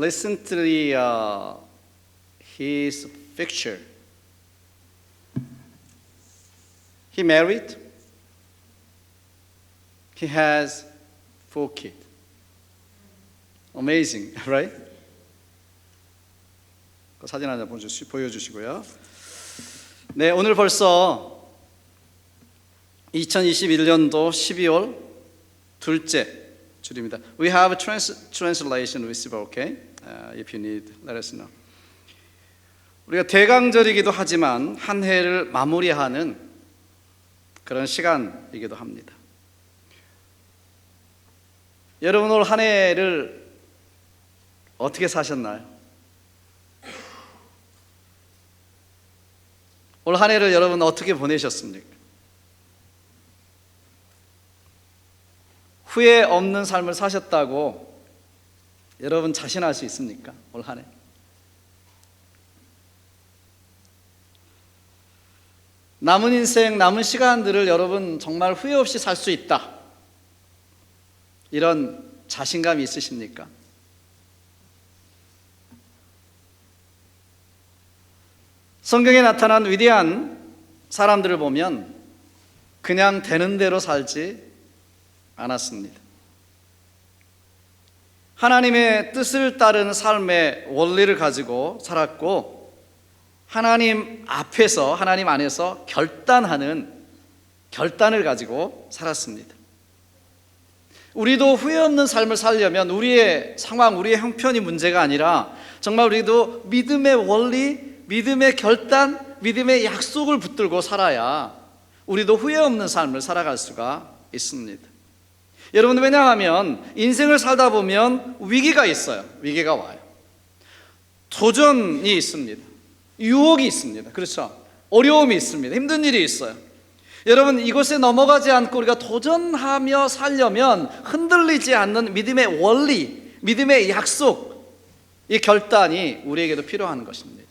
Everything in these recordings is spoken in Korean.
recently his picture. He married. He has 4 kids. Amazing, right? 그 사진 하나 보여주시고요. 네, 오늘 벌써 2021년도 12월 둘째 주일입니다. We have translation receiver, okay? If you need, let us know. 우리가 대강절이기도 하지만 한 해를 마무리하는 그런 시간이기도 합니다. 여러분 올 한 해를 어떻게 사셨나요? 올 한 해를 여러분 어떻게 보내셨습니까? 후회 없는 삶을 사셨다고 여러분 자신할 수 있습니까? 올 한 해. 남은 인생, 남은 시간들을 여러분 정말 후회 없이 살 수 있다. 이런 자신감이 있으십니까? 성경에 나타난 위대한 사람들을 보면 그냥 되는 대로 살지 않았습니다. 하나님의 뜻을 따르는 삶의 원리를 가지고 살았고 하나님 앞에서, 하나님 안에서 결단을 가지고 살았습니다. 우리도 후회 없는 삶을 살려면 우리의 상황, 우리의 형편이 문제가 아니라 정말 우리도 믿음의 원리, 믿음의 결단, 믿음의 약속을 붙들고 살아야 우리도 후회 없는 삶을 살아갈 수가 있습니다. 여러분, 왜냐하면 인생을 살다 보면 위기가 있어요. 위기가 와요. 도전이 있습니다. 유혹이 있습니다. 그렇죠? 어려움이 있습니다. 힘든 일이 있어요. 여러분, 이곳에 넘어가지 않고 우리가 도전하며 살려면 흔들리지 않는 믿음의 원리, 믿음의 약속, 이 결단이 우리에게도 필요한 것입니다.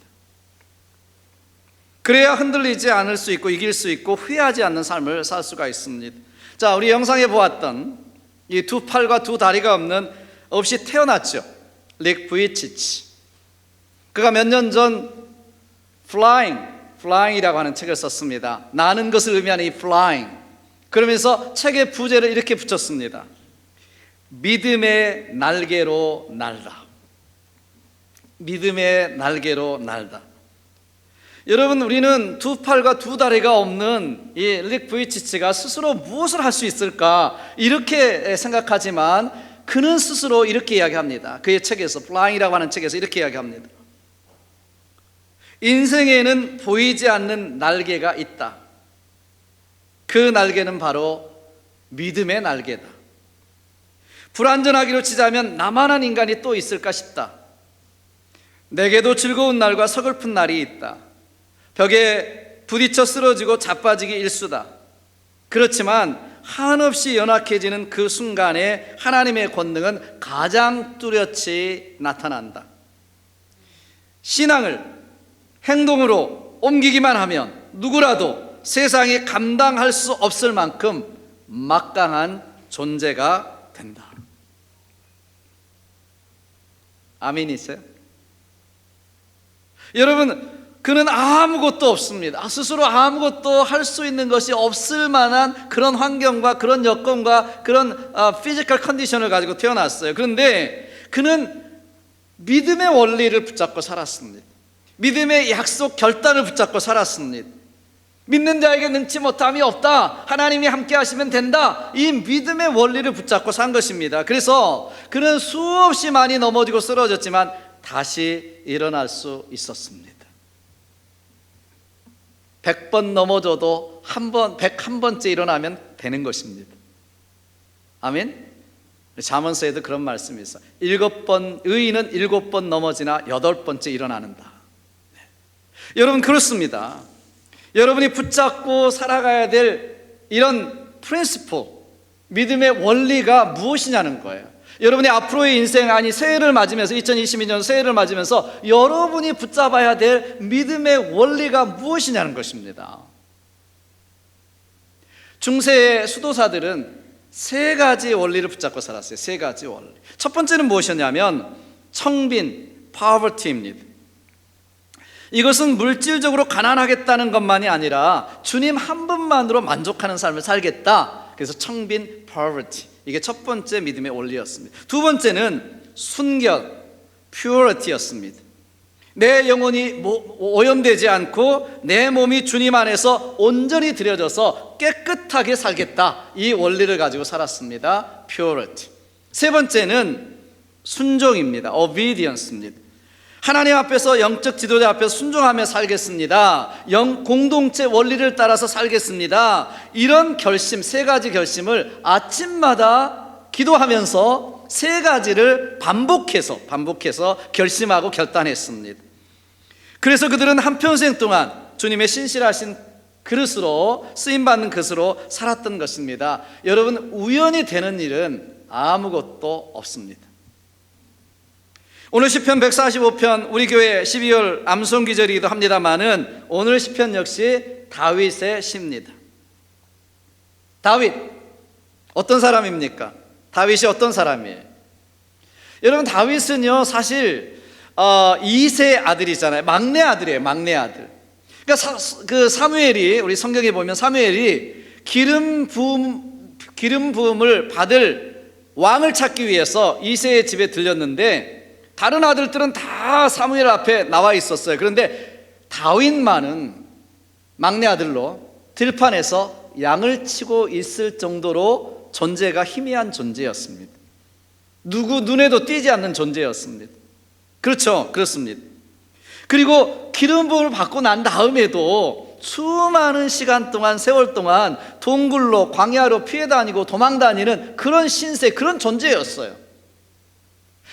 그래야 흔들리지 않을 수 있고 이길 수 있고 후회하지 않는 삶을 살 수가 있습니다. 자, 우리 영상에 보았던 이 2 팔과 2 다리가 없이 태어났죠. 릭 부이치치. 그가 몇 년 전 Flying이라고 하는 책을 썼습니다. 나는 것을 의미하는 이 Flying. 그러면서 책의 부제를 이렇게 붙였습니다. 믿음의 날개로 날다. 믿음의 날개로 날다. 여러분, 우리는 2 팔과 2 다리가 없는 이 릭 부이치치가 스스로 무엇을 할 수 있을까 이렇게 생각하지만 그는 스스로 이렇게 이야기합니다. 그의 책에서, Flying이라고 하는 책에서 이렇게 이야기합니다. 인생에는 보이지 않는 날개가 있다. 그 날개는 바로 믿음의 날개다. 불완전하기로 치자면 나만한 인간이 또 있을까 싶다. 내게도 즐거운 날과 서글픈 날이 있다. 벽에 부딪혀 쓰러지고 자빠지기 일쑤다. 그렇지만 한없이 연약해지는 그 순간에 하나님의 권능은 가장 뚜렷이 나타난다. 신앙을 행동으로 옮기기만 하면 누구라도 세상이 감당할 수 없을 만큼 막강한 존재가 된다. 아멘이세요? 여러분, 그는 아무것도 없습니다. 스스로 아무것도 할 수 있는 것이 없을 만한 그런 환경과 그런 여건과 그런 피지컬 컨디션을 가지고 태어났어요. 그런데 그는 믿음의 원리를 붙잡고 살았습니다. 믿음의 약속, 결단을 붙잡고 살았습니다. 믿는 자에게 능치 못함이 없다. 하나님이 함께 하시면 된다. 이 믿음의 원리를 붙잡고 산 것입니다. 그래서 그는 수없이 많이 넘어지고 쓰러졌지만 다시 일어날 수 있었습니다. 100번 넘어져도 101번째 일어나면 되는 것입니다. 아멘? 잠언서에도 그런 말씀이 있어요. 의인은 7번 넘어지나 8번째 일어나는다. 네. 여러분, 그렇습니다. 여러분이 붙잡고 살아가야 될 이런 프린시플, 믿음의 원리가 무엇이냐는 거예요. 여러분이 앞으로의 인생, 아니 새해를 맞으면서 2022년 새해를 맞으면서 여러분이 붙잡아야 될 믿음의 원리가 무엇이냐는 것입니다. 중세의 수도사들은 3가지 원리를 붙잡고 살았어요. 3가지 원리. 첫 번째는 무엇이었냐면 청빈, poverty입니다. 이것은 물질적으로 가난하겠다는 것만이 아니라 주님 한 분만으로 만족하는 삶을 살겠다. 그래서 청빈, poverty. 이게 첫 번째 믿음의 원리였습니다. 두 번째는 순결, purity였습니다. 내 영혼이 오염되지 않고 내 몸이 주님 안에서 온전히 들여져서 깨끗하게 살겠다. 이 원리를 가지고 살았습니다. purity. 세 번째는 순종입니다. obedience입니다. 하나님 앞에서 영적 지도자 앞에서 순종하며 살겠습니다. 공동체 원리를 따라서 살겠습니다. 이런 결심, 세 가지 결심을 아침마다 기도하면서 세 가지를 반복해서 결심하고 결단했습니다. 그래서 그들은 한평생 동안 주님의 신실하신 그릇으로, 쓰임받는 그릇으로 살았던 것입니다. 여러분, 우연히 되는 일은 아무것도 없습니다. 오늘 시편 145편, 우리 교회 12월 암송기절이기도 합니다만은 오늘 시편 역시 다윗의 시입니다. 다윗, 어떤 사람입니까? 다윗이 어떤 사람이에요? 여러분, 다윗은요 사실 2세 아들이잖아요. 막내 아들이에요. 막내 아들. 그러니까 그 사무엘이, 우리 성경에 보면 사무엘이 기름 부음을 받을 왕을 찾기 위해서 2세의 집에 들렸는데 다른 아들들은 다 사무엘 앞에 나와 있었어요. 그런데 다윗만은 막내 아들로 들판에서 양을 치고 있을 정도로 존재가 희미한 존재였습니다. 누구 눈에도 띄지 않는 존재였습니다. 그렇죠? 그렇습니다. 그리고 기름 부음을 받고 난 다음에도 수많은 시간 동안, 세월 동안 동굴로, 광야로 피해 다니고 도망 다니는 그런 신세, 그런 존재였어요.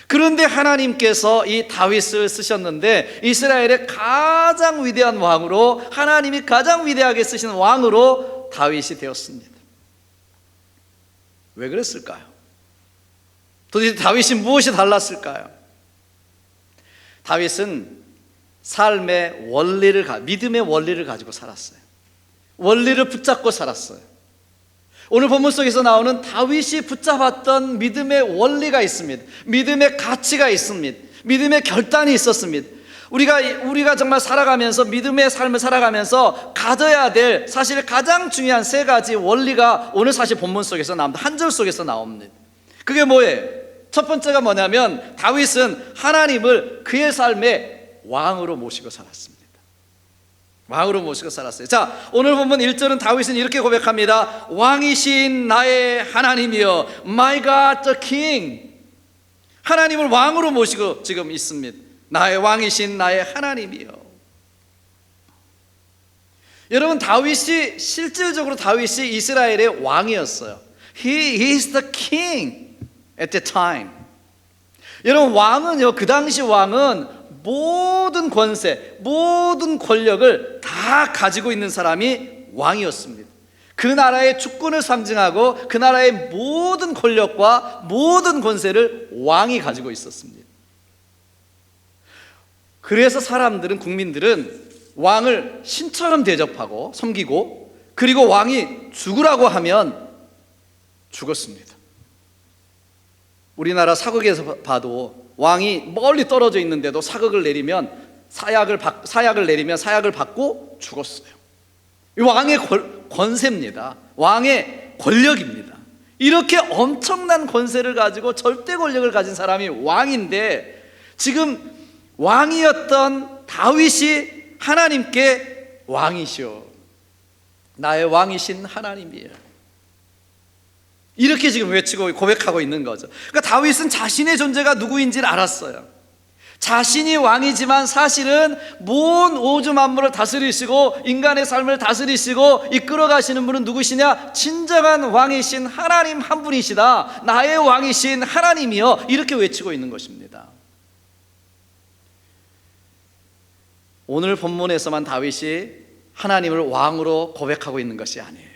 그런데 하나님께서 이 다윗을 쓰셨는데 이스라엘의 가장 위대한 왕으로, 하나님이 가장 위대하게 쓰신 왕으로 다윗이 되었습니다. 왜 그랬을까요? 도대체 다윗이 무엇이 달랐을까요? 다윗은 삶의 원리를, 믿음의 원리를 가지고 살았어요. 원리를 붙잡고 살았어요. 오늘 본문 속에서 나오는 다윗이 붙잡았던 믿음의 원리가 있습니다. 믿음의 가치가 있습니다. 믿음의 결단이 있었습니다. 우리가 정말 살아가면서, 믿음의 삶을 살아가면서 가져야 될 사실 가장 중요한 세 가지 원리가 오늘 사실 본문 속에서 나옵니다. 한 절 속에서 나옵니다. 그게 뭐예요? 첫 번째가 뭐냐면 다윗은 하나님을 그의 삶의 왕으로 모시고 살았습니다. 왕으로 모시고 살았어요. 자, 오늘 본문 1절은 다윗은 이렇게 고백합니다. 왕이신 나의 하나님이여, My God the King. 하나님을 왕으로 모시고 지금 있습니다. 나의 왕이신 나의 하나님이여. 여러분, 다윗이 실질적으로 다윗이 이스라엘의 왕이었어요. He is the king at the time. 여러분, 왕은요, 그 당시 왕은 모든 권세, 모든 권력을 다 가지고 있는 사람이 왕이었습니다. 그 나라의 주권을 상징하고 그 나라의 모든 권력과 모든 권세를 왕이 가지고 있었습니다. 그래서 사람들은, 국민들은 왕을 신처럼 대접하고 섬기고, 그리고 왕이 죽으라고 하면 죽었습니다. 우리나라 사극에서 봐도 왕이 멀리 떨어져 있는데도 사극을 내리면 사약을 내리면 사약을 받고 죽었어요. 이 왕의 권세입니다. 왕의 권력입니다. 이렇게 엄청난 권세를 가지고 절대 권력을 가진 사람이 왕인데, 지금 왕이었던 다윗이 하나님께 왕이시오, 나의 왕이신 하나님이에요, 이렇게 지금 외치고 고백하고 있는 거죠. 그러니까 다윗은 자신의 존재가 누구인지를 알았어요. 자신이 왕이지만 사실은 온 우주 만물을 다스리시고 인간의 삶을 다스리시고 이끌어 가시는 분은 누구시냐? 진정한 왕이신 하나님 한 분이시다. 나의 왕이신 하나님이여, 이렇게 외치고 있는 것입니다. 오늘 본문에서만 다윗이 하나님을 왕으로 고백하고 있는 것이 아니에요.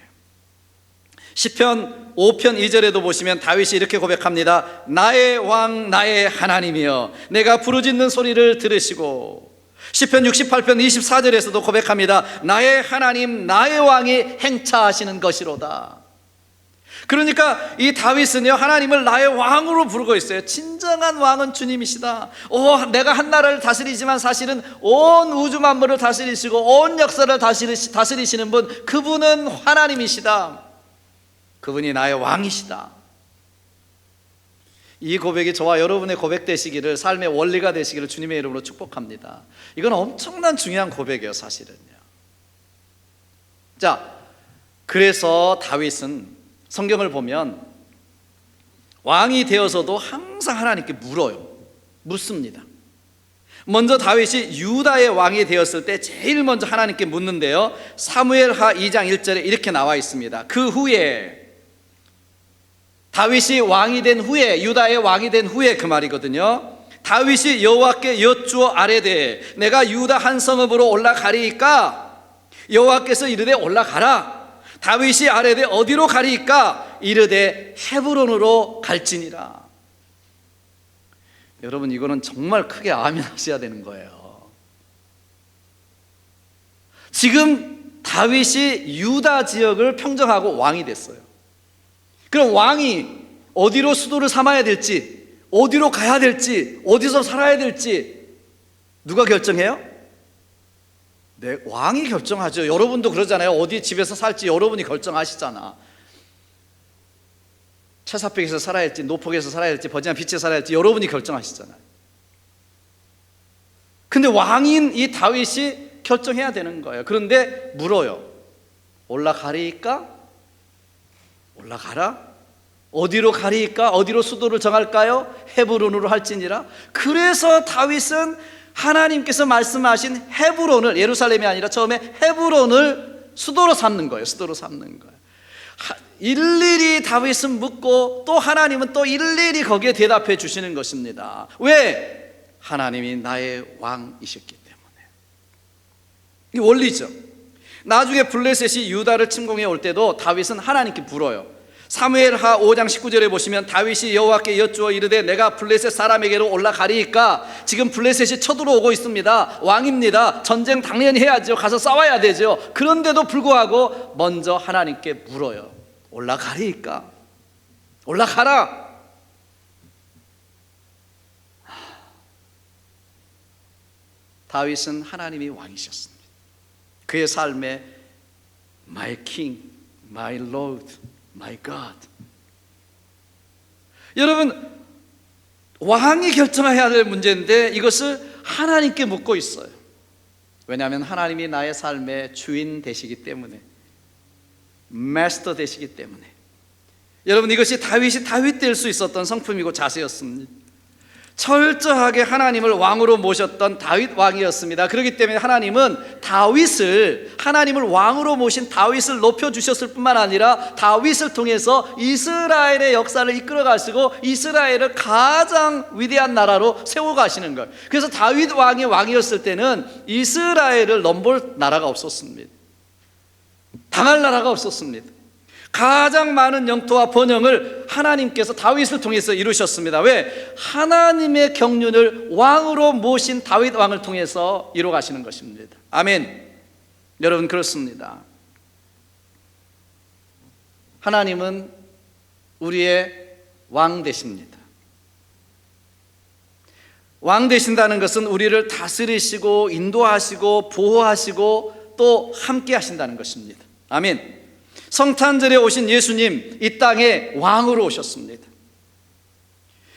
시편 5편 2절에도 보시면 다윗이 이렇게 고백합니다. 나의 왕 나의 하나님이여, 내가 부르짖는 소리를 들으시고. 시편 68편 24절에서도 고백합니다. 나의 하나님 나의 왕이 행차하시는 것이로다. 그러니까 이 다윗은요, 하나님을 나의 왕으로 부르고 있어요. 진정한 왕은 주님이시다. 내가 한 나라를 다스리지만 사실은 온 우주 만물을 다스리시고 온 역사를 다스리시는 분, 그분은 하나님이시다. 그분이 나의 왕이시다. 이 고백이 저와 여러분의 고백 되시기를, 삶의 원리가 되시기를 주님의 이름으로 축복합니다. 이건 엄청난 중요한 고백이에요, 사실은요. 자, 그래서 다윗은 성경을 보면 왕이 되어서도 항상 하나님께 묻습니다. 먼저 다윗이 유다의 왕이 되었을 때 제일 먼저 하나님께 묻는데요, 사무엘하 2장 1절에 이렇게 나와 있습니다. 그 후에, 다윗이 왕이 된 후에, 유다의 왕이 된 후에 그 말이거든요. 다윗이 여호와께 여쭈어 아뢰되 내가 유다 한 성읍으로 올라가리이까? 여호와께서 이르되 올라가라. 다윗이 아뢰되 어디로 가리이까? 이르되 헤브론으로 갈지니라. 여러분, 이거는 정말 크게 아멘 하셔야 되는 거예요. 지금 다윗이 유다 지역을 평정하고 왕이 됐어요. 그럼 왕이 어디로 수도를 삼아야 될지, 어디로 가야 될지, 어디서 살아야 될지 누가 결정해요? 네, 왕이 결정하죠. 여러분도 그러잖아요. 어디 집에서 살지 여러분이 결정하시잖아. 채사팩에서 살아야 할지, 노폭에서 살아야 할지, 버지나 빛에 살아야 할지 여러분이 결정하시잖아요. 근데 왕인 이 다윗이 결정해야 되는 거예요. 그런데 물어요. 올라가리이까? 올라가라? 어디로 가리이까? 어디로 수도를 정할까요? 헤브론으로 할지니라. 그래서 다윗은 하나님께서 말씀하신 헤브론을, 예루살렘이 아니라 처음에 헤브론을 수도로 삼는 거예요. 수도로 삼는 거예요. 일일이 다윗은 묻고 또 하나님은 또 일일이 거기에 대답해 주시는 것입니다. 왜? 하나님이 나의 왕이셨기 때문에. 이 원리죠. 나중에 블레셋이 유다를 침공해 올 때도 다윗은 하나님께 물어요. 사무엘하 5장 19절에 보시면 다윗이 여호와께 여쭈어 이르되 내가 블레셋 사람에게로 올라가리이까? 지금 블레셋이 쳐들어오고 있습니다. 왕입니다. 전쟁 당연히 해야죠. 가서 싸워야 되죠. 그런데도 불구하고 먼저 하나님께 물어요. 올라가리이까? 올라가라. 다윗은 하나님이 왕이셨습니다. 그의 삶에 My King, My Lord, My God. 여러분, 왕이 결정해야 될 문제인데 이것을 하나님께 묻고 있어요. 왜냐하면 하나님이 나의 삶의 주인 되시기 때문에, 마스터 되시기 때문에. 여러분, 이것이 다윗이 다윗 될 수 있었던 성품이고 자세였습니다. 철저하게 하나님을 왕으로 모셨던 다윗 왕이었습니다. 그렇기 때문에 하나님은 하나님을 왕으로 모신 다윗을 높여주셨을 뿐만 아니라 다윗을 통해서 이스라엘의 역사를 이끌어 가시고 이스라엘을 가장 위대한 나라로 세워가시는 거예요. 그래서 다윗 왕이 왕이었을 때는 이스라엘을 넘볼 나라가 없었습니다. 당할 나라가 없었습니다. 가장 많은 영토와 번영을 하나님께서 다윗을 통해서 이루셨습니다. 왜? 하나님의 경륜을 왕으로 모신 다윗 왕을 통해서 이루어 가시는 것입니다. 아멘. 여러분, 그렇습니다. 하나님은 우리의 왕 되십니다. 왕 되신다는 것은 우리를 다스리시고 인도하시고 보호하시고 또 함께 하신다는 것입니다. 아멘. 성탄절에 오신 예수님, 이 땅에 왕으로 오셨습니다.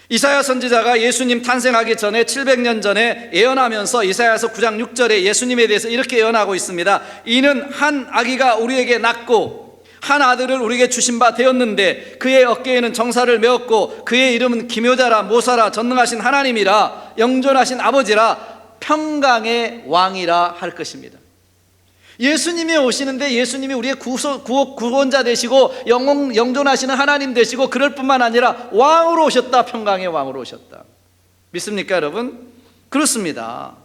이사야 선지자가 예수님 탄생하기 전에 700년 전에 예언하면서 이사야서 9장 6절에 예수님에 대해서 이렇게 예언하고 있습니다. 이는 한 아기가 우리에게 낳고 한 아들을 우리에게 주신 바 되었는데 그의 어깨에는 정사를 메었고 그의 이름은 기묘자라 모사라 전능하신 하나님이라 영존하신 아버지라 평강의 왕이라 할 것입니다. 예수님이 오시는데 예수님이 우리의 구원자 되시고 영존하시는 하나님 되시고 그럴 뿐만 아니라 왕으로 오셨다. 평강의 왕으로 오셨다. 믿습니까, 여러분? 그렇습니다.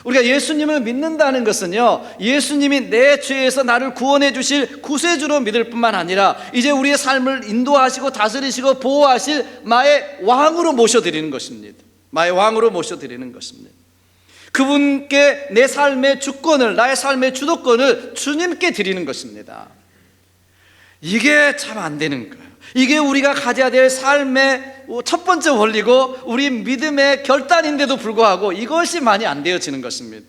우리가 예수님을 믿는다는 것은요, 예수님이 내 죄에서 나를 구원해 주실 구세주로 믿을 뿐만 아니라 이제 우리의 삶을 인도하시고 다스리시고 보호하실 나의 왕으로 모셔드리는 것입니다. 나의 왕으로 모셔드리는 것입니다. 그분께 내 삶의 주권을, 나의 삶의 주도권을 주님께 드리는 것입니다. 이게 참 안 되는 거예요. 이게 우리가 가져야 될 삶의 첫 번째 원리고 우리 믿음의 결단인데도 불구하고 이것이 많이 안 되어지는 것입니다.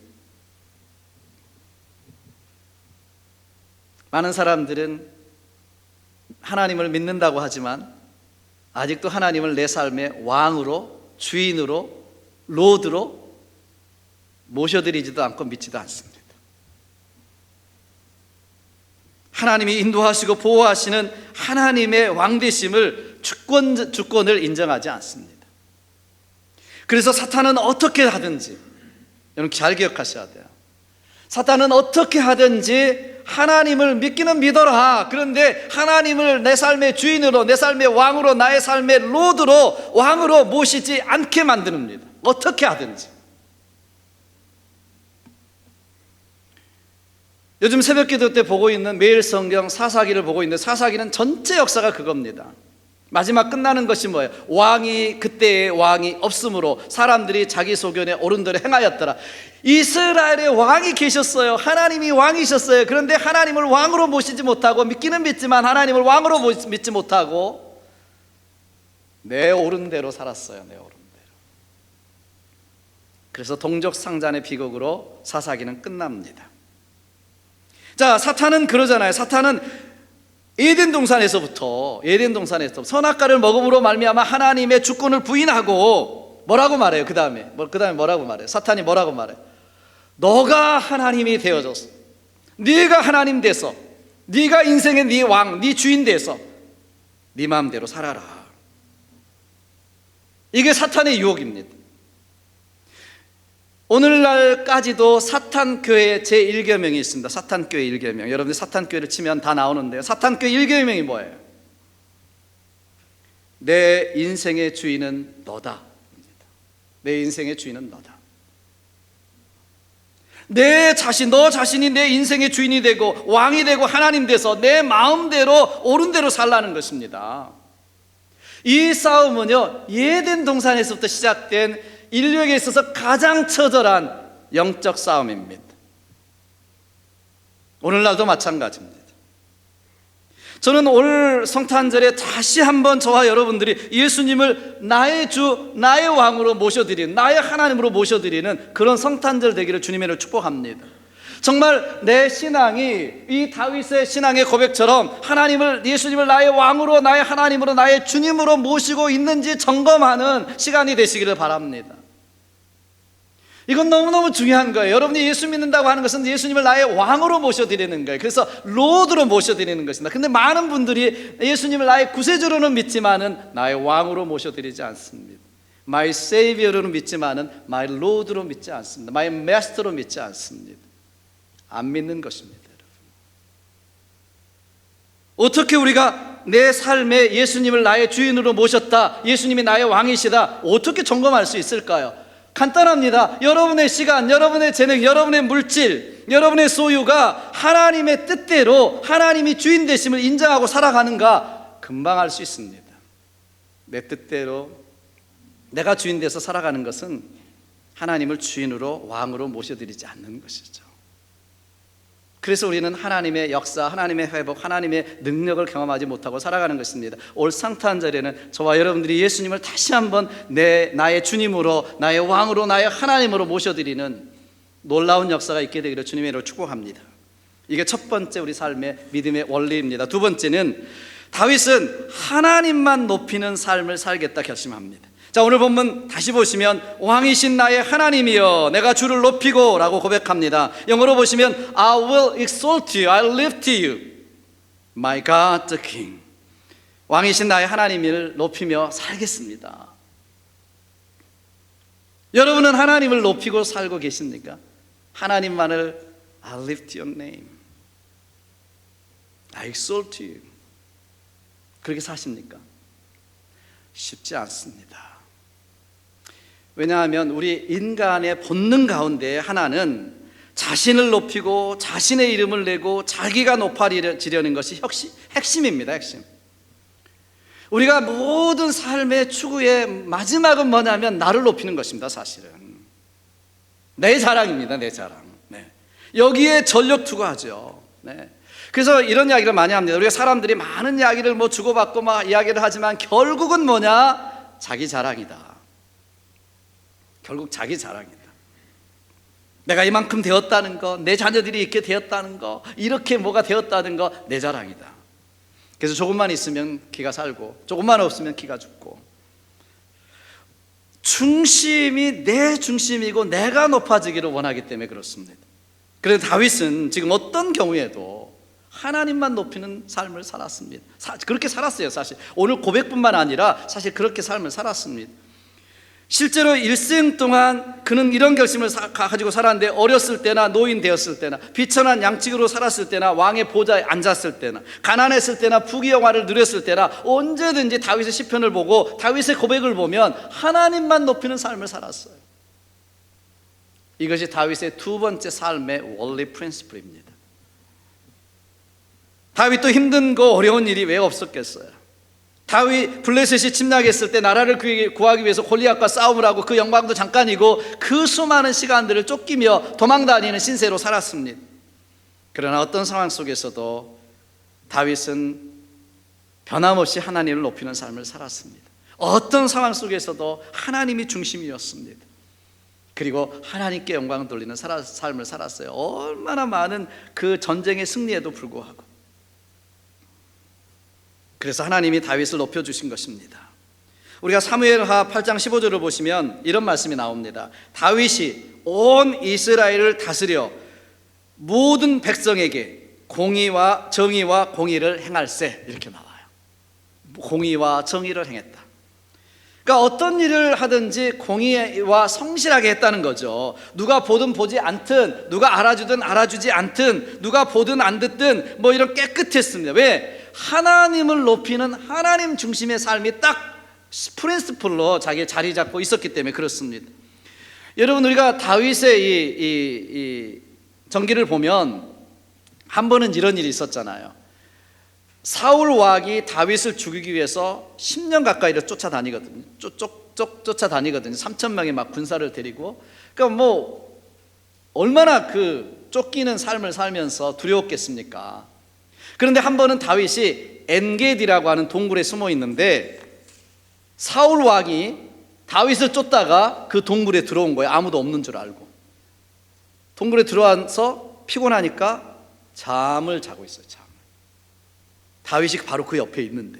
많은 사람들은 하나님을 믿는다고 하지만 아직도 하나님을 내 삶의 왕으로, 주인으로, 로드로 모셔드리지도 않고 믿지도 않습니다. 하나님이 인도하시고 보호하시는 하나님의 왕되심을 주권을 인정하지 않습니다. 그래서 사탄은 어떻게 하든지, 여러분 잘 기억하셔야 돼요. 사탄은 어떻게 하든지 하나님을 믿기는 믿어라. 그런데 하나님을 내 삶의 주인으로, 내 삶의 왕으로, 나의 삶의 로드로, 왕으로 모시지 않게 만듭니다. 어떻게 하든지. 요즘 새벽기도 때 보고 있는 매일 성경 사사기를 보고 있는데, 사사기는 전체 역사가 그겁니다. 마지막 끝나는 것이 뭐예요? 왕이, 그때의 왕이 없으므로 사람들이 자기 소견에 옳은 대로 행하였더라. 이스라엘에 왕이 계셨어요. 하나님이 왕이셨어요. 그런데 하나님을 왕으로 모시지 못하고, 믿기는 믿지만 하나님을 왕으로 믿지 못하고 내 옳은 대로 살았어요. 내 옳은 대로. 그래서 동족상잔의 비극으로 사사기는 끝납니다. 자, 사탄은 그러잖아요. 사탄은 에덴 동산에서부터 선악과를 먹음으로 말미암아 하나님의 주권을 부인하고 뭐라고 말해요? 그 다음에 뭐라고 말해요? 사탄이 뭐라고 말해요? 너가 하나님이 되어졌어. 네가 하나님 돼서, 네가 인생의 네 왕, 네 주인 돼서 네 마음대로 살아라. 이게 사탄의 유혹입니다. 오늘날까지도 사탄교회 제1계명이 있습니다. 사탄교회 1계명. 여러분들 사탄교회를 치면 다 나오는데요. 사탄교회 1계명이 뭐예요? 내 인생의 주인은 너다. 내 인생의 주인은 너다. 너 자신이 내 인생의 주인이 되고 왕이 되고 하나님 돼서 내 마음대로 옳은 대로 살라는 것입니다. 이 싸움은요, 에덴 동산에서부터 시작된 인류에게 있어서 가장 처절한 영적 싸움입니다. 오늘날도 마찬가지입니다. 저는 올 성탄절에 다시 한번 저와 여러분들이 예수님을 나의 주, 나의 왕으로 모셔드리는, 나의 하나님으로 모셔드리는 그런 성탄절 되기를 주님의 축복합니다. 정말 내 신앙이 이 다윗의 신앙의 고백처럼 예수님을 나의 왕으로, 나의 하나님으로, 나의 주님으로 모시고 있는지 점검하는 시간이 되시기를 바랍니다. 이건 너무너무 중요한 거예요. 여러분이 예수 믿는다고 하는 것은 예수님을 나의 왕으로 모셔드리는 거예요. 그래서 로드로 모셔드리는 것입니다. 근데 많은 분들이 예수님을 나의 구세주로는 믿지만은 나의 왕으로 모셔드리지 않습니다. My Savior로는 믿지만은 My Lord로 믿지 않습니다. My Master로 믿지 않습니다. 안 믿는 것입니다. 어떻게 우리가 내 삶에 예수님을 나의 주인으로 모셨다, 예수님이 나의 왕이시다, 어떻게 점검할 수 있을까요? 간단합니다. 여러분의 시간, 여러분의 재능, 여러분의 물질, 여러분의 소유가 하나님의 뜻대로 하나님이 주인 되심을 인정하고 살아가는가 금방 알 수 있습니다. 내 뜻대로 내가 주인 돼서 살아가는 것은 하나님을 주인으로, 왕으로 모셔드리지 않는 것이죠. 그래서 우리는 하나님의 역사, 하나님의 회복, 하나님의 능력을 경험하지 못하고 살아가는 것입니다. 올 성탄절에는 저와 여러분들이 예수님을 다시 한번 나의 주님으로, 나의 왕으로, 나의 하나님으로 모셔드리는 놀라운 역사가 있게 되기를 주님의 이름으로 축복합니다. 이게 첫 번째 우리 삶의 믿음의 원리입니다. 두 번째는 다윗은 하나님만 높이는 삶을 살겠다 결심합니다. 자, 오늘 본문 다시 보시면 왕이신 나의 하나님이여 내가 주를 높이고 라고 고백합니다. 영어로 보시면 I will exalt you, I will lift you, my God the King. 왕이신 나의 하나님을 높이며 살겠습니다. 여러분은 하나님을 높이고 살고 계십니까? 하나님만을 I lift your name, I exalt you, 그렇게 사십니까? 쉽지 않습니다. 왜냐하면 우리 인간의 본능 가운데 하나는 자신을 높이고 자신의 이름을 내고 자기가 높아지려는 것이 핵심입니다. 핵심. 우리가 모든 삶의 추구의 마지막은 뭐냐면 나를 높이는 것입니다. 사실은 내 자랑입니다. 내 자랑. 네. 여기에 전력 투구하죠. 네. 그래서 이런 이야기를 많이 합니다. 우리가 사람들이 많은 이야기를 뭐 주고받고 막 이야기를 하지만 결국은 뭐냐? 자기 자랑이다. 결국 자기 자랑이다. 내가 이만큼 되었다는 거, 내 자녀들이 이렇게 되었다는 거, 이렇게 뭐가 되었다는 거, 내 자랑이다. 그래서 조금만 있으면 기가 살고 조금만 없으면 기가 죽고, 중심이 내 중심이고 내가 높아지기를 원하기 때문에 그렇습니다. 그래서 다윗은 지금 어떤 경우에도 하나님만 높이는 삶을 살았습니다. 그렇게 살았어요. 사실 오늘 고백뿐만 아니라 사실 그렇게 삶을 살았습니다. 실제로 일생 동안 그는 이런 결심을 가지고 살았는데, 어렸을 때나 노인 되었을 때나 비천한 양치기로 살았을 때나 왕의 보좌에 앉았을 때나 가난했을 때나 부귀영화를 누렸을 때나 언제든지 다윗의 시편을 보고 다윗의 고백을 보면 하나님만 높이는 삶을 살았어요. 이것이 다윗의 두 번째 삶의 원리 프린시플입니다. 다윗도 힘든 거 어려운 일이 왜 없었겠어요? 다윗 블레셋이 침략했을 때 나라를 구하기 위해서 골리앗과 싸움을 하고 그 영광도 잠깐이고 그 수많은 시간들을 쫓기며 도망다니는 신세로 살았습니다. 그러나 어떤 상황 속에서도 다윗은 변함없이 하나님을 높이는 삶을 살았습니다. 어떤 상황 속에서도 하나님이 중심이었습니다. 그리고 하나님께 영광을 돌리는 삶을 살았어요. 얼마나 많은 그 전쟁의 승리에도 불구하고. 그래서 하나님이 다윗을 높여주신 것입니다. 우리가 사무엘하 8장 15절을 보시면 이런 말씀이 나옵니다. 다윗이 온 이스라엘을 다스려 모든 백성에게 공의와 정의와 공의를 행할세, 이렇게 나와요. 공의와 정의를 행했다. 그러니까 어떤 일을 하든지 공의와 성실하게 했다는 거죠. 누가 보든 보지 않든, 누가 알아주든 알아주지 않든, 누가 보든 안 듣든 뭐 이런 깨끗했습니다. 왜? 하나님을 높이는 하나님 중심의 삶이 딱 프린시플로 자기 자리 잡고 있었기 때문에 그렇습니다. 여러분, 우리가 다윗의 이 전기를 보면 한 번은 이런 일이 있었잖아요. 사울 왕이 다윗을 죽이기 위해서 10년 가까이를 쫓아다니거든요. 쫓아다니거든요. 3,000명의 막 군사를 데리고. 그러니까 뭐 얼마나 그 쫓기는 삶을 살면서 두려웠겠습니까? 그런데 한 번은 다윗이 엔게디라고 하는 동굴에 숨어 있는데 사울 왕이 다윗을 쫓다가 그 동굴에 들어온 거예요. 아무도 없는 줄 알고. 동굴에 들어와서 피곤하니까 잠을 자고 있어요. 다윗이 바로 그 옆에 있는데,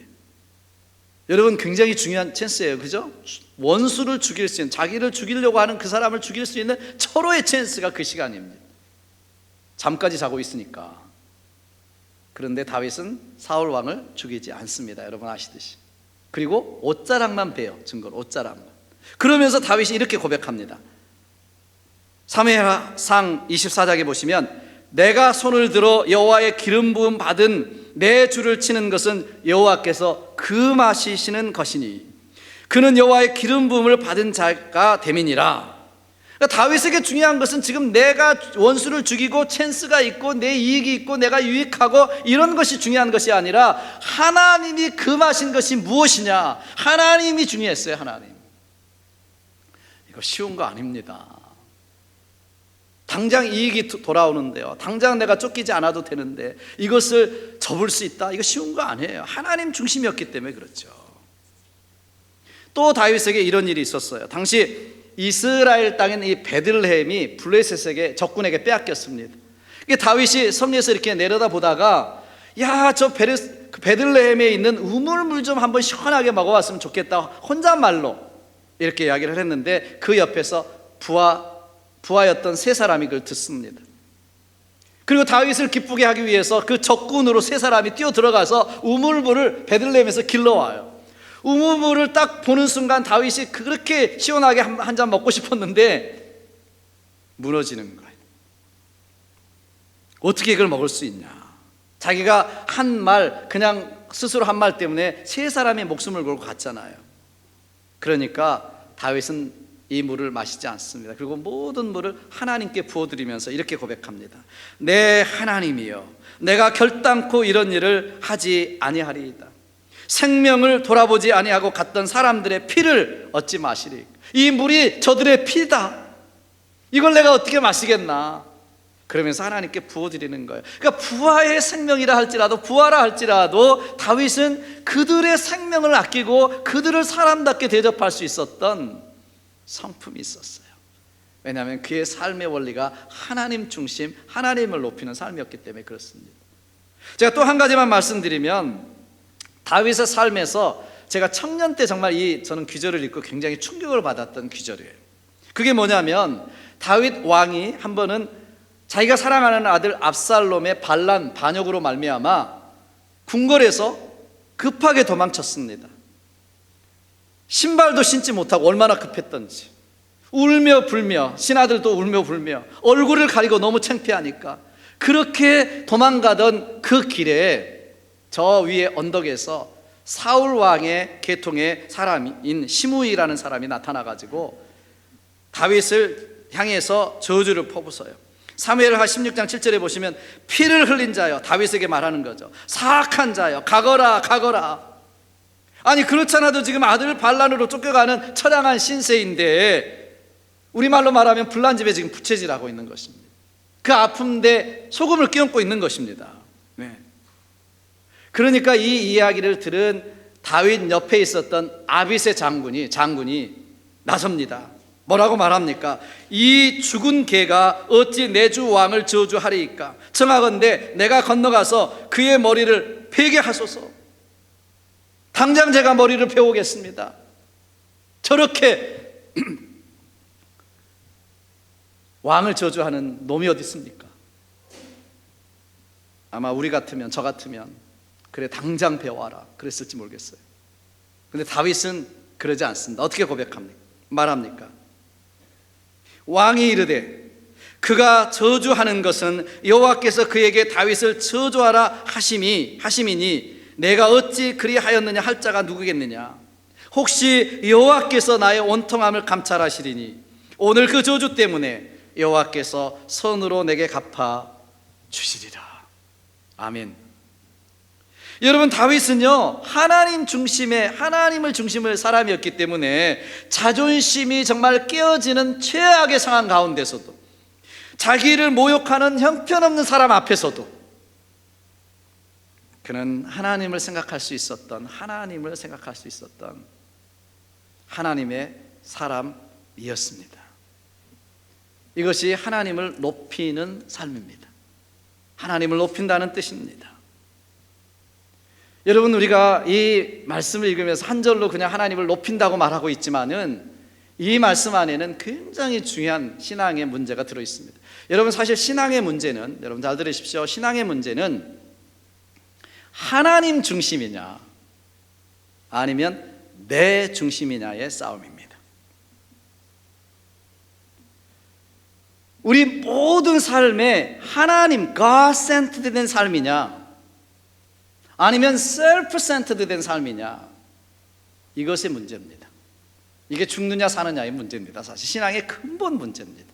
여러분, 굉장히 중요한 찬스예요. 그죠? 원수를 죽일 수 있는, 자기를 죽이려고 하는 그 사람을 죽일 수 있는 철호의 찬스가 그 시간입니다. 잠까지 자고 있으니까. 그런데 다윗은 사울 왕을 죽이지 않습니다. 여러분 아시듯이. 그리고 옷자락만 베요. 증거로 옷자락만. 그러면서 다윗이 이렇게 고백합니다. 사무엘상 24장에 보시면, 내가 손을 들어 여호와의 기름 부음 받은 내 주를 치는 것은 여호와께서 금하시는 것이니 그는 여호와의 기름 부음을 받은 자가 됨이니라. 그러니까 다윗에게 중요한 것은 지금 내가 원수를 죽이고 찬스가 있고 내 이익이 있고 내가 유익하고 이런 것이 중요한 것이 아니라 하나님이 금하신 것이 무엇이냐, 하나님이 중요했어요. 하나님. 이거 쉬운 거 아닙니다. 당장 이익이 돌아오는데요, 당장 내가 쫓기지 않아도 되는데 이것을 접을 수 있다? 이거 쉬운 거 아니에요. 하나님 중심이었기 때문에 그렇죠. 또 다윗에게 이런 일이 있었어요. 당시 이스라엘 땅인 이 베들레헴이 블레셋에게, 적군에게 빼앗겼습니다. 다윗이 성리에서 이렇게 내려다보다가, 야, 저 베들레헴에 있는 우물물 좀 한번 시원하게 먹어봤으면 좋겠다, 혼잣말로 이렇게 이야기를 했는데 그 옆에서 부하였던 세 사람이 그걸 듣습니다. 그리고 다윗을 기쁘게 하기 위해서 그 적군으로 세 사람이 뛰어 들어가서 우물물을 베들레헴에서 길러와요. 우물물을 딱 보는 순간 다윗이 그렇게 시원하게 한 잔 먹고 싶었는데 무너지는 거예요. 어떻게 이걸 먹을 수 있냐. 자기가 한 말, 그냥 스스로 한 말 때문에 세 사람의 목숨을 걸고 갔잖아요. 그러니까 다윗은 이 물을 마시지 않습니다. 그리고 모든 물을 하나님께 부어드리면서 이렇게 고백합니다. 내 하나님이여, 내가 결단코 이런 일을 하지 아니하리이다. 생명을 돌아보지 아니하고 갔던 사람들의 피를 얻지 마시리. 이 물이 저들의 피다. 이걸 내가 어떻게 마시겠나. 그러면서 하나님께 부어드리는 거예요. 그러니까 부하의 생명이라 할지라도, 부하라 할지라도 다윗은 그들의 생명을 아끼고 그들을 사람답게 대접할 수 있었던 성품이 있었어요. 왜냐하면 그의 삶의 원리가 하나님 중심, 하나님을 높이는 삶이었기 때문에 그렇습니다. 제가 또 한 가지만 말씀드리면, 다윗의 삶에서 제가 청년 때 정말 저는 귀절을 읽고 굉장히 충격을 받았던 귀절이에요. 그게 뭐냐면, 다윗 왕이 한 번은 자기가 사랑하는 아들 압살롬의 반란, 반역으로 말미암아 궁궐에서 급하게 도망쳤습니다. 신발도 신지 못하고, 얼마나 급했던지 울며 불며, 신하들도 울며 불며 얼굴을 가리고 너무 창피하니까 그렇게 도망가던 그 길에 저 위에 언덕에서 사울 왕의 계통의 사람인 시므이라는 사람이 나타나가지고 다윗을 향해서 저주를 퍼부어요. 사무엘하 16장 7절에 보시면 피를 흘린 자여, 다윗에게 말하는 거죠. 사악한 자여, 가거라 가거라. 아니 그렇잖아도 지금 아들 반란으로 쫓겨가는 처량한 신세인데 우리말로 말하면 불난집에 지금 부채질하고 있는 것입니다. 그 아픔에 소금을 끼얹고 있는 것입니다. 네. 그러니까 이 이야기를 들은 다윗 옆에 있었던 아빗의 장군이 나섭니다. 뭐라고 말합니까? 이 죽은 개가 어찌 내 주 왕을 저주하리이까? 청하건대 내가 건너가서 그의 머리를 베게 하소서. 당장 제가 머리를 베오겠습니다. 저렇게 왕을 저주하는 놈이 어디 있습니까? 아마 우리 같으면, 저 같으면 그래 당장 베어와라 그랬을지 모르겠어요. 근데 다윗은 그러지 않습니다. 어떻게 말합니까? 왕이 이르되 그가 저주하는 것은 여호와께서 그에게 다윗을 저주하라 하심이니 내가 어찌 그리하였느냐 할 자가 누구겠느냐? 혹시 여호와께서 나의 원통함을 감찰하시리니 오늘 그 저주 때문에 여호와께서 선으로 내게 갚아 주시리라. 아멘. 여러분, 다윗은요 하나님을 중심의 사람이었기 때문에 자존심이 정말 깨어지는 최악의 상황 가운데서도, 자기를 모욕하는 형편없는 사람 앞에서도 그는 하나님을 생각할 수 있었던 하나님의 사람이었습니다. 이것이 하나님을 높이는 삶입니다. 하나님을 높인다는 뜻입니다. 여러분, 우리가 이 말씀을 읽으면서 한 절로 그냥 하나님을 높인다고 말하고 있지만은 이 말씀 안에는 굉장히 중요한 신앙의 문제가 들어 있습니다. 여러분, 사실 신앙의 문제는, 여러분 잘 들으십시오. 신앙의 문제는 하나님 중심이냐 아니면 내 중심이냐의 싸움입니다. 우리 모든 삶에 하나님, God-centered 된 삶이냐 아니면 self-centered 된 삶이냐, 이것의 문제입니다. 이게 죽느냐 사느냐의 문제입니다. 사실 신앙의 근본 문제입니다.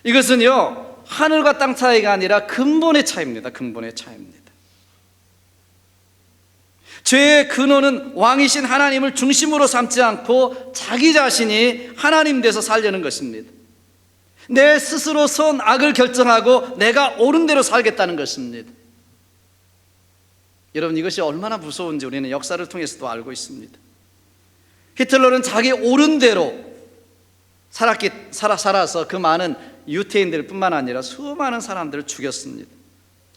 이것은요 하늘과 땅 차이가 아니라 근본의 차이입니다. 근본의 차이입니다. 죄의 근원은 왕이신 하나님을 중심으로 삼지 않고 자기 자신이 하나님 돼서 살려는 것입니다. 내 스스로 선 악을 결정하고 내가 옳은 대로 살겠다는 것입니다. 여러분, 이것이 얼마나 무서운지 우리는 역사를 통해서도 알고 있습니다. 히틀러는 자기 옳은 대로 살아서 그 많은 유태인들 뿐만 아니라 수많은 사람들을 죽였습니다.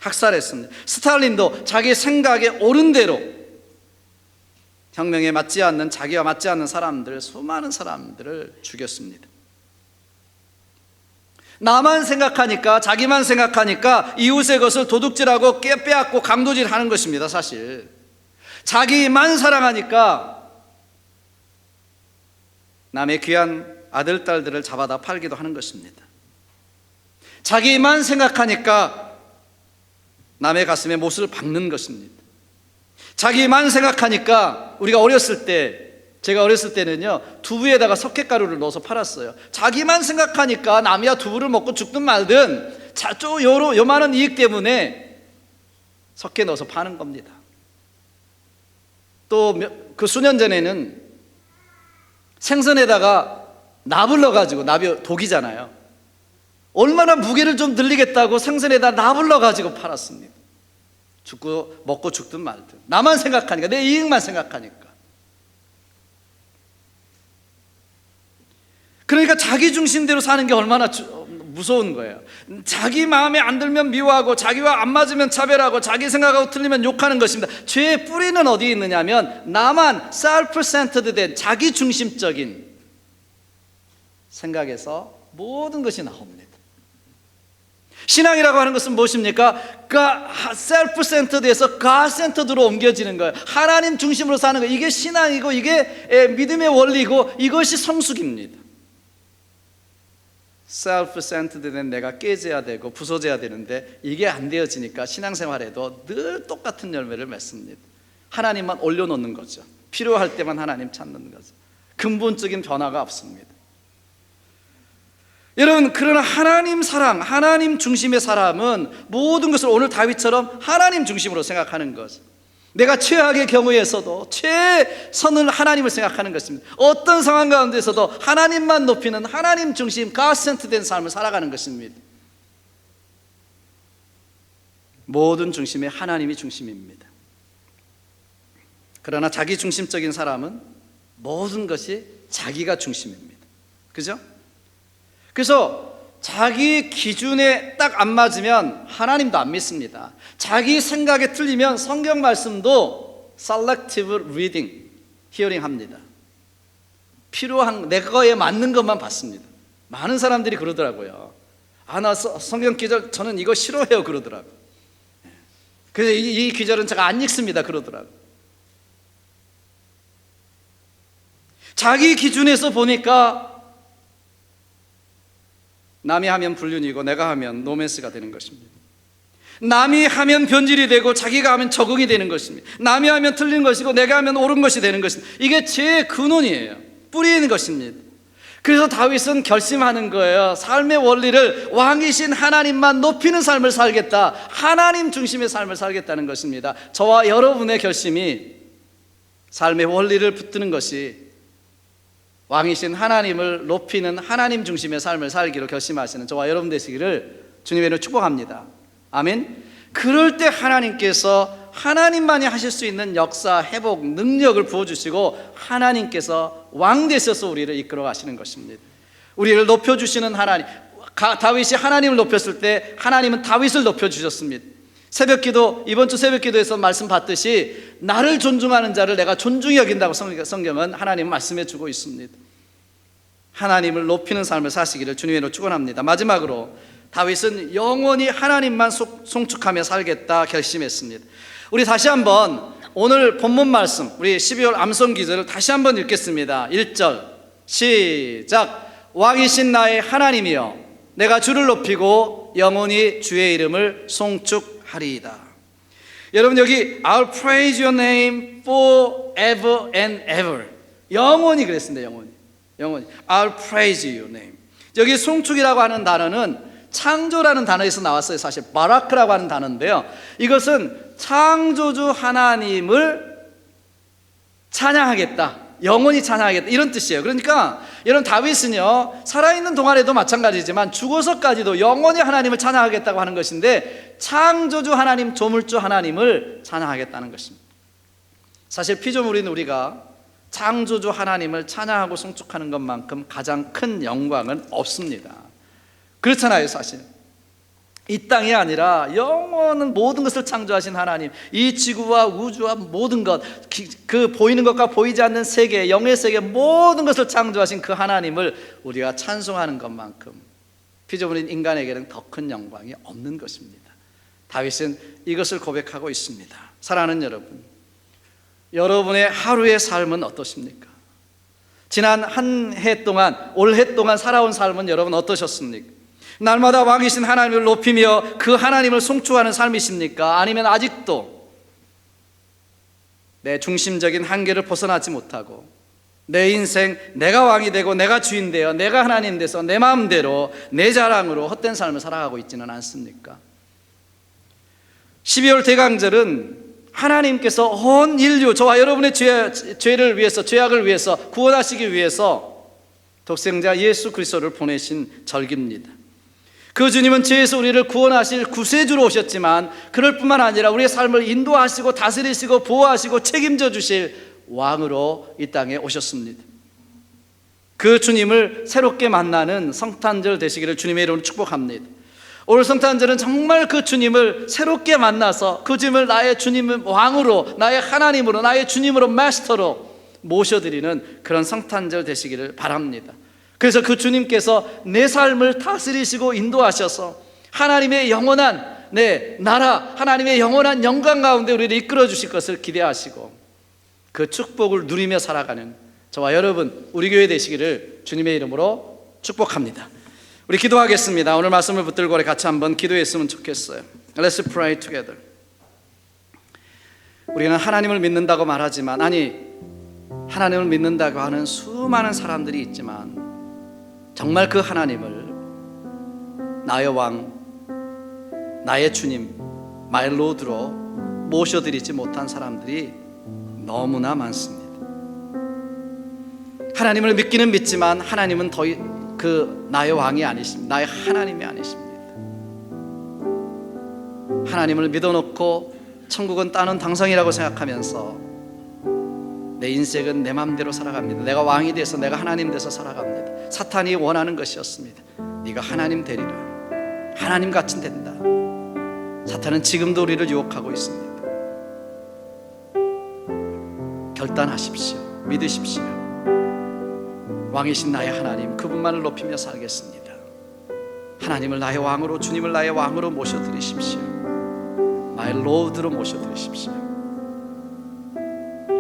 학살했습니다. 스탈린도 자기 생각에 옳은 대로 혁명에 맞지 않는, 자기와 맞지 않는 수많은 사람들을 죽였습니다. 나만 생각하니까, 자기만 생각하니까 이웃의 것을 도둑질하고 빼앗고 강도질하는 것입니다. 사실 자기만 사랑하니까 남의 귀한 아들, 딸들을 잡아다 팔기도 하는 것입니다. 자기만 생각하니까 남의 가슴에 못을 박는 것입니다. 자기만 생각하니까 제가 어렸을 때는요 두부에다가 석회가루를 넣어서 팔았어요. 자기만 생각하니까 남이야 두부를 먹고 죽든 말든 요만한 이익 때문에 석회 넣어서 파는 겁니다. 또 그 수년 전에는 생선에다가 납을 넣어가지고, 납이 독이잖아요, 얼마나 무게를 좀 늘리겠다고 생선에다 나불러 가지고 팔았습니다. 먹고 죽든 말든 나만 생각하니까, 내 이익만 생각하니까. 그러니까 자기 중심대로 사는 게 얼마나 무서운 거예요. 자기 마음에 안 들면 미워하고, 자기와 안 맞으면 차별하고, 자기 생각하고 틀리면 욕하는 것입니다. 죄의 뿌리는 어디에 있느냐면 나만 self-centered 된 자기 중심적인 생각에서 모든 것이 나옵니다. 신앙이라고 하는 것은 무엇입니까? self-centered에서 God-centered로 옮겨지는 거예요. 하나님 중심으로 사는 거예요. 이게 신앙이고, 이게 믿음의 원리고, 이것이 성숙입니다. self-centered된 내가 깨져야 되고 부서져야 되는데, 이게 안 되어지니까 신앙생활에도 늘 똑같은 열매를 맺습니다. 하나님만 올려놓는 거죠. 필요할 때만 하나님 찾는 거죠. 근본적인 변화가 없습니다. 여러분, 그러나 하나님 사랑, 하나님 중심의 사람은 모든 것을 오늘 다윗처럼 하나님 중심으로 생각하는 거죠. 내가 최악의 경우에서도 최선을 하나님을 생각하는 것입니다. 어떤 상황 가운데서도 하나님만 높이는 하나님 중심, God-centered 된 삶을 살아가는 것입니다. 모든 중심에 하나님이 중심입니다. 그러나 자기 중심적인 사람은 모든 것이 자기가 중심입니다. 그죠? 그래서 자기 기준에 딱 안 맞으면 하나님도 안 믿습니다. 자기 생각에 틀리면 성경 말씀도 selective reading, hearing 합니다. 필요한 내 거에 맞는 것만 받습니다. 많은 사람들이 그러더라고요. 나 성경 기절 저는 이거 싫어해요 그러더라고요. 그래서 이 기절은 제가 안 읽습니다 그러더라고요. 자기 기준에서 보니까 남이 하면 불륜이고 내가 하면 로맨스가 되는 것입니다. 남이 하면 변질이 되고 자기가 하면 적응이 되는 것입니다. 남이 하면 틀린 것이고 내가 하면 옳은 것이 되는 것입니다. 이게 제 근원이에요. 뿌리인 것입니다. 그래서 다윗은 결심하는 거예요. 삶의 원리를 왕이신 하나님만 높이는 삶을 살겠다, 하나님 중심의 삶을 살겠다는 것입니다. 저와 여러분의 결심이 삶의 원리를 붙드는 것이 왕이신 하나님을 높이는 하나님 중심의 삶을 살기로 결심하시는 저와 여러분 되시기를 주님의 이름으로 축복합니다. 아멘. 그럴 때 하나님께서 하나님만이 하실 수 있는 역사, 회복, 능력을 부어주시고 하나님께서 왕 되셔서 우리를 이끌어 가시는 것입니다. 우리를 높여주시는 하나님, 다윗이 하나님을 높였을 때 하나님은 다윗을 높여주셨습니다. 새벽기도, 이번 주 새벽기도에서 말씀 받듯이 나를 존중하는 자를 내가 존중히 여긴다고 성경은 하나님은 말씀해 주고 있습니다. 하나님을 높이는 삶을 사시기를 주님으로 축원합니다. 마지막으로 다윗은 영원히 하나님만 송축하며 살겠다 결심했습니다. 우리 다시 한번 오늘 본문 말씀, 우리 12월 암송 기절을 다시 한번 읽겠습니다. 1절 시작. 왕이신 나의 하나님이여, 내가 주를 높이고 영원히 주의 이름을 송축하리이다. 여러분, 여기 I'll praise your name forever and ever, 영원히 그랬습니다. 영원히 I'll praise your name. 여기 송축이라고 하는 단어는 창조라는 단어에서 나왔어요. 사실 바라크라고 하는 단어인데요, 이것은 창조주 하나님을 찬양하겠다, 영원히 찬양하겠다, 이런 뜻이에요. 그러니까 여러분, 다윗은요 살아있는 동안에도 마찬가지지만 죽어서까지도 영원히 하나님을 찬양하겠다고 하는 것인데, 창조주 하나님, 조물주 하나님을 찬양하겠다는 것입니다. 사실 피조물인 우리가 창조주 하나님을 찬양하고 송축하는 것만큼 가장 큰 영광은 없습니다. 그렇잖아요. 사실 이 땅이 아니라 영원한 모든 것을 창조하신 하나님, 이 지구와 우주와 모든 것, 그 보이는 것과 보이지 않는 세계, 영의 세계, 모든 것을 창조하신 그 하나님을 우리가 찬송하는 것만큼 피조물인 인간에게는 더 큰 영광이 없는 것입니다. 다윗은 이것을 고백하고 있습니다. 사랑하는 여러분, 여러분의 하루의 삶은 어떠십니까? 지난 한 해 동안, 올해 동안 살아온 삶은 여러분 어떠셨습니까? 날마다 왕이신 하나님을 높이며 그 하나님을 송축하는 삶이십니까? 아니면 아직도 내 중심적인 한계를 벗어나지 못하고 내 인생, 내가 왕이 되고 내가 주인 되어 내가 하나님 돼서 내 마음대로 내 자랑으로 헛된 삶을 살아가고 있지는 않습니까? 12월 대강절은 하나님께서 온 인류, 저와 여러분의 죄를 위해서, 죄악을 위해서 구원하시기 위해서 독생자 예수 그리스도를 보내신 절기입니다. 그 주님은 죄에서 우리를 구원하실 구세주로 오셨지만 그럴 뿐만 아니라 우리의 삶을 인도하시고 다스리시고 보호하시고 책임져 주실 왕으로 이 땅에 오셨습니다. 그 주님을 새롭게 만나는 성탄절 되시기를 주님의 이름으로 축복합니다. 오늘 성탄절은 정말 그 주님을 새롭게 만나서 그 주님을 나의 주님 왕으로, 나의 하나님으로, 나의 주님으로, 마스터로 모셔드리는 그런 성탄절 되시기를 바랍니다. 그래서 그 주님께서 내 삶을 다스리시고 인도하셔서 하나님의 영원한 나라, 하나님의 영원한 영광 가운데 우리를 이끌어 주실 것을 기대하시고 그 축복을 누리며 살아가는 저와 여러분, 우리 교회 되시기를 주님의 이름으로 축복합니다. 우리 기도하겠습니다. 오늘 말씀을 붙들고 우리 같이 한번 기도했으면 좋겠어요. Let's pray together. 우리는 하나님을 믿는다고 말하지만, 하나님을 믿는다고 하는 수많은 사람들이 있지만 정말 그 하나님을 나의 왕, 나의 주님, 마이 로드로 모셔드리지 못한 사람들이 너무나 많습니다. 하나님을 믿기는 믿지만 하나님은 나의 왕이 아니십니다. 나의 하나님이 아니십니다. 하나님을 믿어놓고 천국은 따는 당상이라고 생각하면서 내 인생은 내 마음대로 살아갑니다. 내가 왕이 돼서, 내가 하나님 돼서 살아갑니다. 사탄이 원하는 것이었습니다. 네가 하나님 되리라, 하나님 같이 된다. 사탄은 지금도 우리를 유혹하고 있습니다. 결단하십시오. 믿으십시오. 왕이신 나의 하나님, 그분만을 높이며 살겠습니다. 하나님을 나의 왕으로, 주님을 나의 왕으로 모셔드리십시오. 나의 로드로 모셔드리십시오.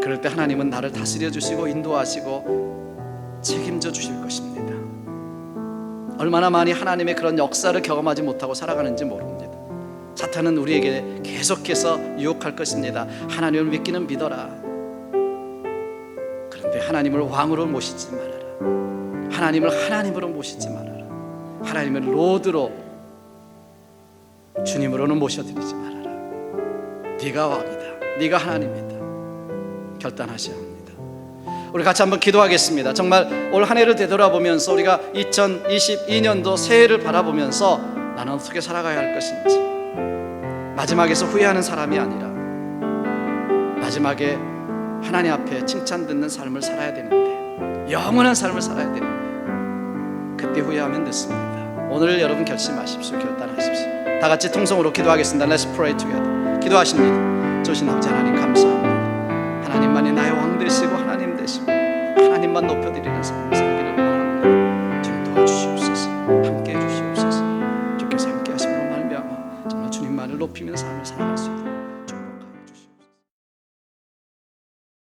그럴 때 하나님은 나를 다스려 주시고 인도하시고 책임져 주실 것입니다. 얼마나 많이 하나님의 그런 역사를 경험하지 못하고 살아가는지 모릅니다. 사탄은 우리에게 계속해서 유혹할 것입니다. 하나님을 믿기는 믿어라. 그런데 하나님을 왕으로 모시지 말아라. 하나님을 하나님으로 모시지 말아라. 하나님을 로드로, 주님으로는 모셔드리지 말아라. 네가 왕이다, 네가 하나님이다. 결단하셔야 합니다. 우리 같이 한번 기도하겠습니다. 정말 올 한 해를 되돌아보면서 우리가 2022년도 새해를 바라보면서 나는 어떻게 살아가야 할 것인지, 마지막에서 후회하는 사람이 아니라 마지막에 하나님 앞에 칭찬 듣는 삶을 살아야 되는데, 영원한 삶을 살아야 되는데 그때 후회하면 늦습니다. 오늘 여러분 결심하십시오. 결단하십시오. 다 같이 통성으로 기도하겠습니다. Let's pray together. 기도하십니다. 좋으신 아버지 하나님 감사합니다. 하나님만이 나의 왕 되시고 하나님 되시고 하나님만 높여드리는 삶을